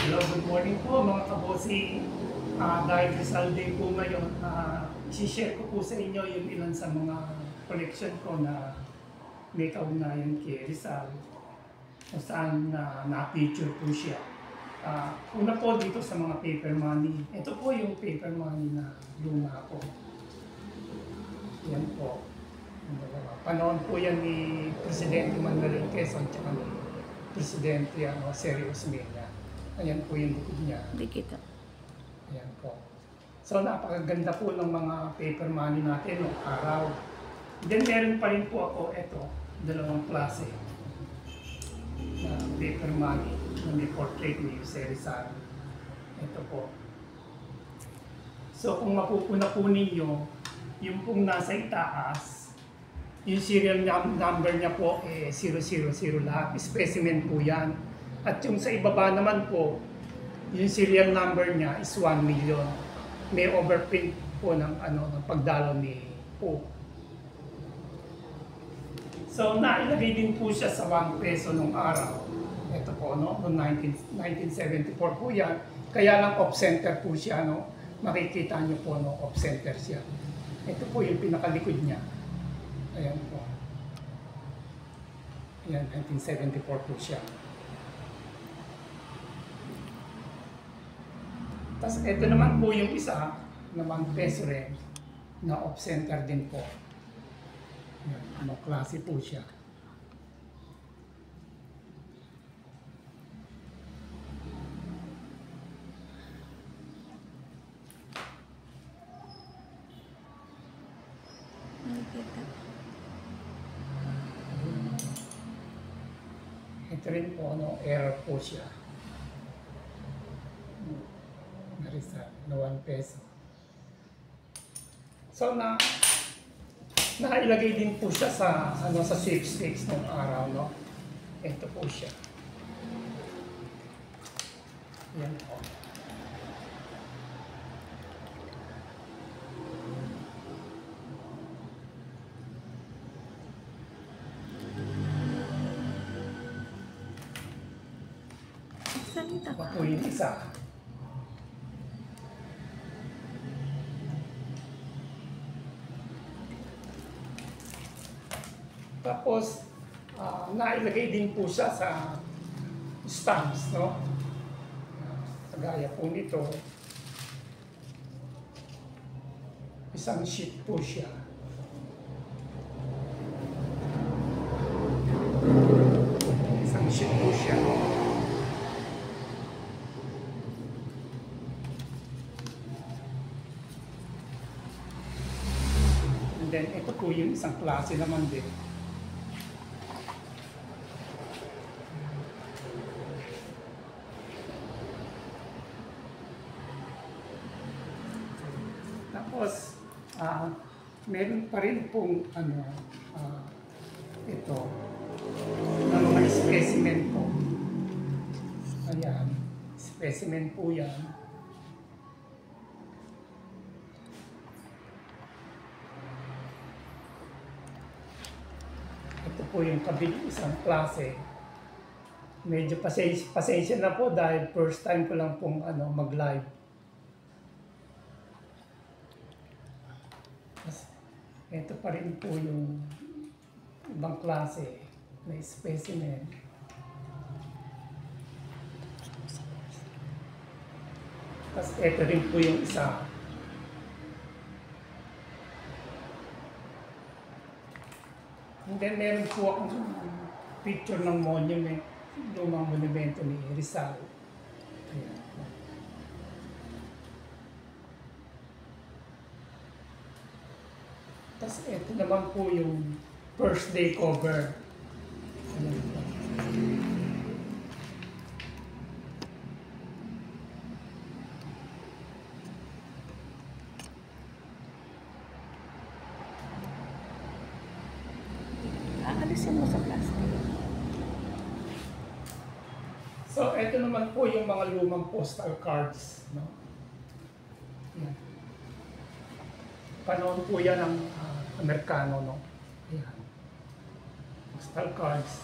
Hello, good morning po mga kabossing. Dahil Rizal Day po ngayon, isi-share ko po sa inyo yung ilan sa mga collection ko na may kaugnayan kay Rizal kung saan na-feature po siya. Una po dito sa mga paper money. Ito po yung paper money na luma ko. Yan po. Panahon po yan ni Presidente Manuel Quezon at ni Presidente Serios Mena. Ayan po yung likod niya. Dikit. Ayan po. So napakaganda po ng mga paper money natin noong araw. Then meron pa rin po ako ito, dalawang klase na paper money na may portrait ni Jose Rizal. Ito po. So kung mapupuna po ninyo, yung pong nasa itaas, yung serial number niya po 000 lahat, specimen po yan. At yung sa ibaba naman po, yung serial number niya is 1 million. May overprint po ng pagdalo ni Po. So nailagay din po siya sa 1 peso nung araw. Ito po, noong 1974 po yan. Kaya lang off-center po siya, no? Makikita niyo po, no? Off-center siya. Ito po yung pinakalikod niya. Ayan po. Ayan, 1974 po siya. Tapos ito naman po yung isa na 1 peso rin na off-center din po. Ayan, klase po siya. Ito rin po, error po siya. Narisa, na 1 peso. So nailagay din po siya sa sa sweepstakes ng araw, no? Ito po siya. Yan po. Salita Ito ka. po yung isa. Tapos, nailagay din po siya sa stamps, no? Kagaya po nito, isang sheet po siya. Isang sheet po siya. And then, ito po yung isang klase naman din. Tapos, meron pa rin pong ito, na mga specimen po. Ayan, specimen po yan. Ito po yung kabilang isang klase. Medyo pasensya na po dahil first time ko lang pong mag-live. Ito pa rin po yung ibang klase na specimen. Tapos ito rin po yung isa. And then meron po akong picture ng monument, lumang monumento ni Rizal. Ayan. Tapos ito naman po yung first day cover. Ayan po. Aalisin mo sa plastic. So ito naman po yung mga lumang postal cards. No? Ayan. Panahon po yan ng Amerikano, no? Ayan. Postal cards.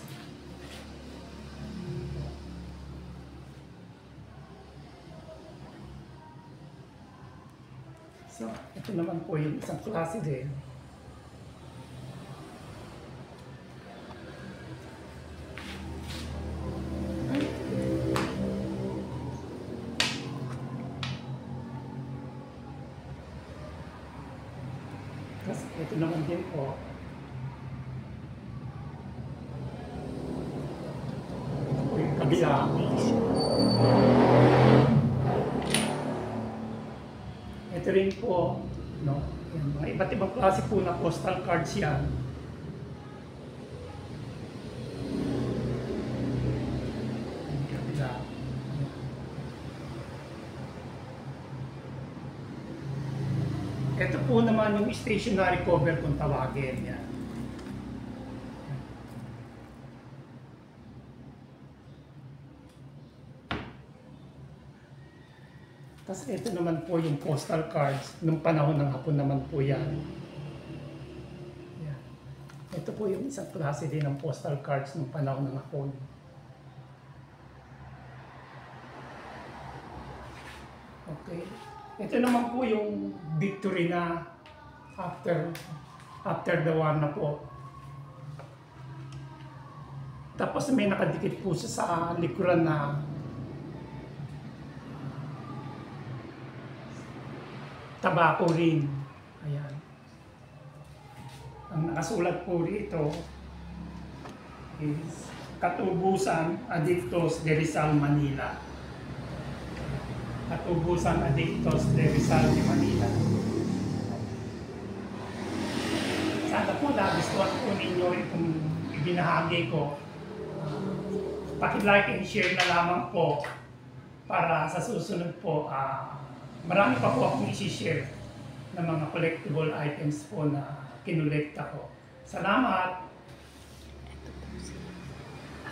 So, ito naman po yung isang klase din. Tapos ito naman din po. Ito po yung kabila. Ito rin po, no? Yan, mga iba't ibang klase po na postal cards yan. Yung kabila. Ito po naman yung stationary cover kung tawagin yan. Tapos ito naman po yung postal cards. Nung panahon ng hapon naman po yan. Yan. Ito po yung isang klase din ng postal cards nung panahon ng hapon. Okay. Ito naman po yung victory na after the war na po. Tapos may nakadikit po siya sa likuran na tabako rin. Ayan. Ang nakasulat po rito is Katubusan Adictos de Rizal, Manila. Katubusan Adictos de Rizal de Manila. Sana po nagustuhan po ninyo itong ibinahagi ko. Paki-like and share na lamang po para sa susunod po marami pa po akong isi-share ng mga collectible items po na kinolekta ko. Salamat!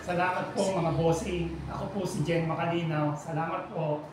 Salamat po mga bossing. Ako po si Jen Macalinaw. Salamat po.